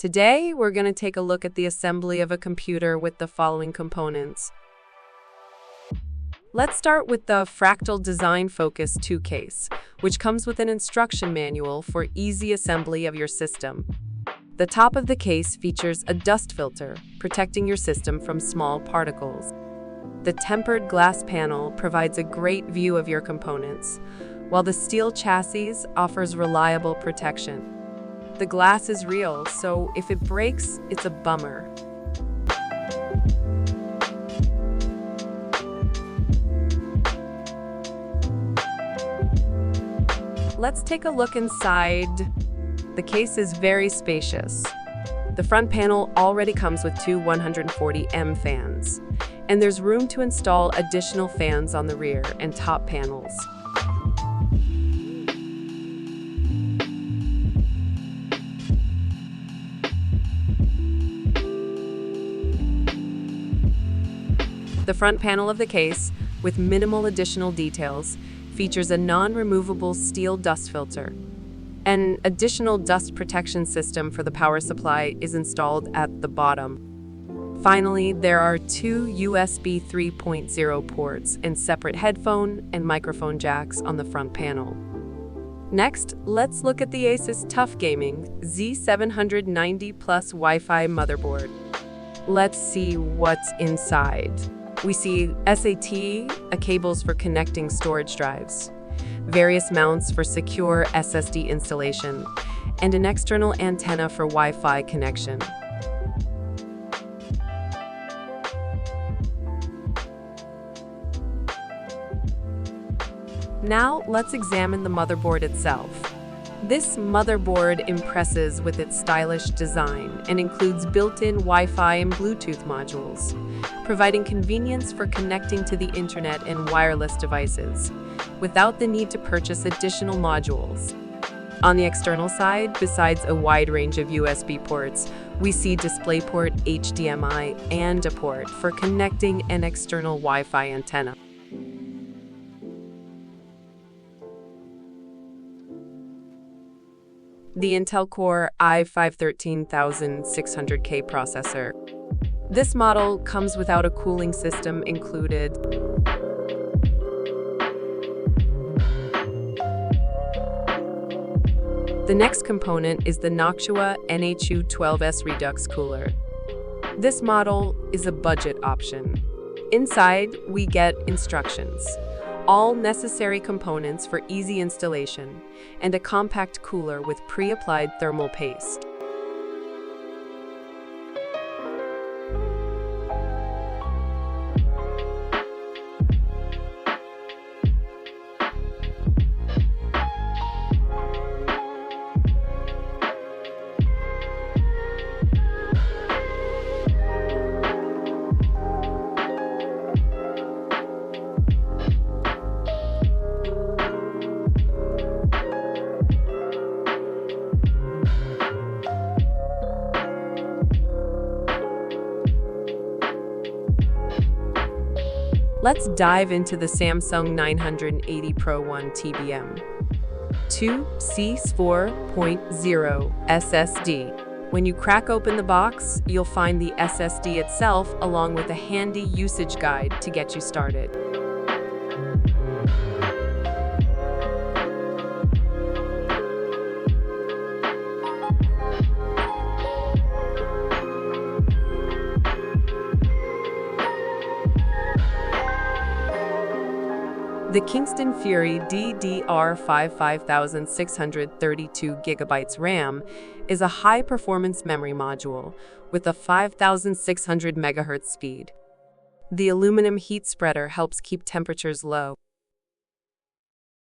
Today, we're going to take a look at the assembly of a computer with the following components. Let's start with the Fractal Design Focus 2 case, which comes with an instruction manual for easy assembly of your system. The top of the case features a dust filter, protecting your system from small particles. The tempered glass panel provides a great view of your components, while the steel chassis offers reliable protection. The glass is real, so if it breaks, it's a bummer. Let's take a look inside. The case is very spacious. The front panel already comes with two 140mm fans, and there's room to install additional fans on the rear and top panels. The front panel of the case, with minimal additional details, features a non-removable steel dust filter. An additional dust protection system for the power supply is installed at the bottom. Finally, there are two USB 3.0 ports and separate headphone and microphone jacks on the front panel. Next, let's look at the Asus TUF Gaming Z790-PLUS Wi-Fi motherboard. Let's see what's inside. We see SATA cables for connecting storage drives, various mounts for secure SSD installation, and an external antenna for Wi-Fi connection. Now, let's examine the motherboard itself. This motherboard impresses with its stylish design and includes built-in Wi-Fi and Bluetooth modules, providing convenience for connecting to the internet and wireless devices, without the need to purchase additional modules. On the external side, besides a wide range of USB ports, we see DisplayPort, HDMI, and a port for connecting an external Wi-Fi antenna. The Intel Core i5-13600K processor. This model comes without a cooling system included. The next component is the Noctua NH-U12S redux cooler. This model is a budget option. Inside, we get instructions, all necessary components for easy installation, and a compact cooler with pre-applied thermal paste. Let's dive into the Samsung 980 Pro 1 TBM 2C4.0 SSD. When you crack open the box, you'll find the SSD itself along with a handy usage guide to get you started. The Kingston Fury DDR5 5632GB RAM is a high-performance memory module with a 5600 MHz speed. The aluminum heat spreader helps keep temperatures low.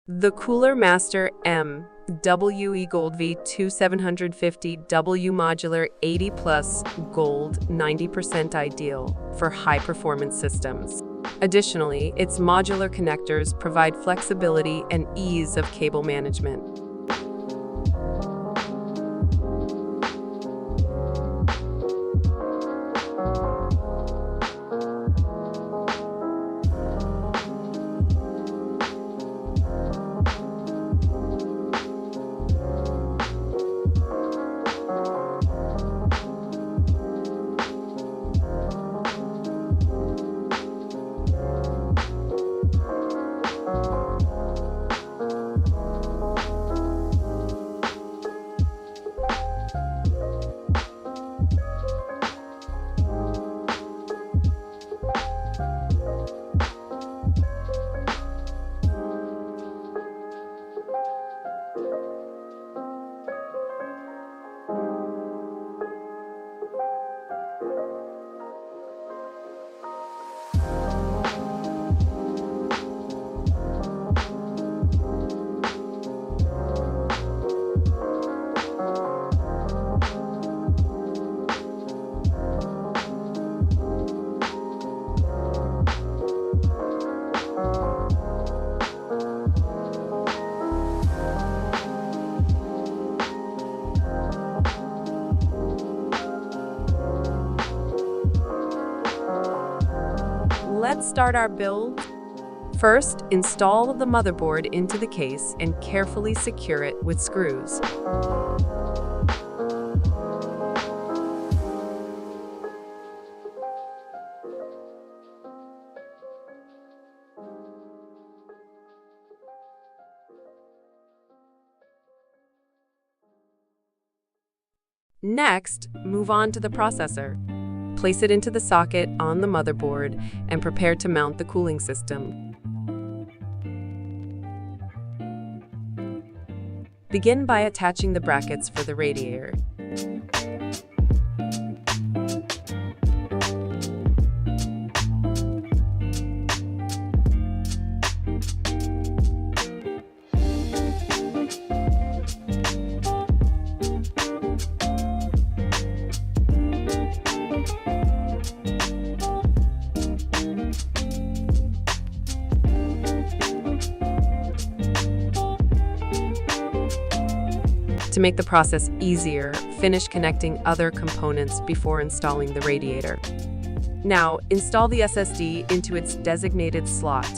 The Cooler Master MWE Gold V2750W Modular 80+ Gold 90% ideal for high-performance systems. Additionally, its modular connectors provide flexibility and ease of cable management. let's start our build. First, install the motherboard into the case and carefully secure it with screws. Next, move on to the processor. Place it into the socket on the motherboard and prepare to mount the cooling system. Begin by attaching the brackets for the radiator. To make the process easier, finish connecting other components before installing the radiator. Now, install the SSD into its designated slot.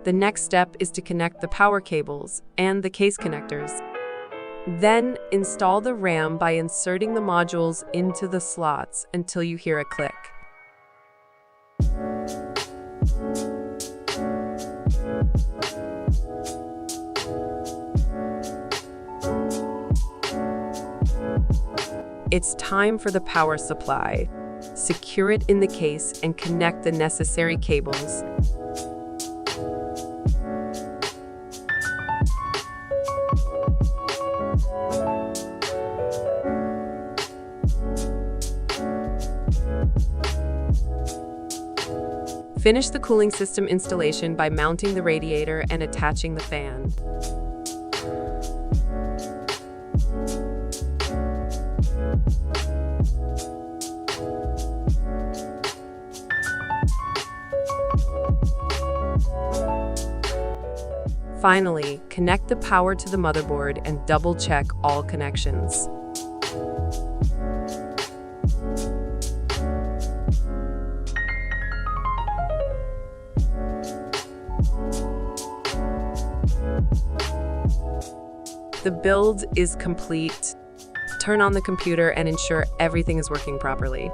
The next step is to connect the power cables and the case connectors. Then install the RAM by inserting the modules into the slots until you hear a click. It's time for the power supply. Secure it in the case and connect the necessary cables. Finish the cooling system installation by mounting the radiator and attaching the fan. Finally, connect the power to the motherboard and double-check all connections. The build is complete. Turn on the computer and ensure everything is working properly.